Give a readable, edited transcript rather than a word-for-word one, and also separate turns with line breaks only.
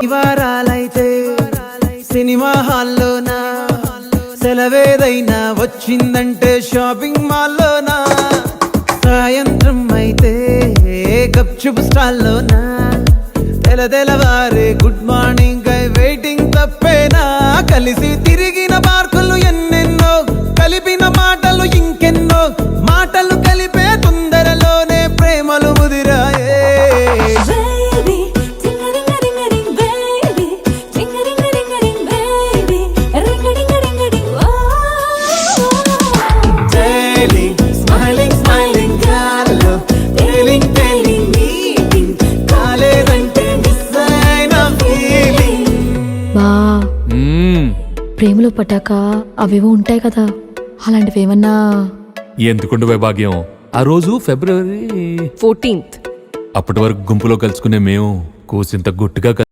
వారాలైతే cinema హాల్లోనా, సెలవేదైనా వచ్చిందంటే shopping మాల్లోనా, సాయంత్రం అయితే గప్చుప్ స్టాల్లోనా, తెలవారే గుడ్ మార్నింగ్ వెయిటింగ్ తప్పేనా, కలిసి తిరిగిన పార్కులు ఎన్నెన్నో, కలిపిన మాటలు ఇంకెన్నో, మాటలు కలిపే తొందరలోనే ప్రేమలు ముదిరాయే.
ప్రేమలో పట్టాక అవేవో ఉంటాయి కదా, అలాంటివి ఏమన్నా?
ఎందుకుంటే భాగ్యం, ఆ రోజు February
14th.
అప్పటి వరకు గుంపులో కలుసుకునే మేము కూసింత గుట్టుగా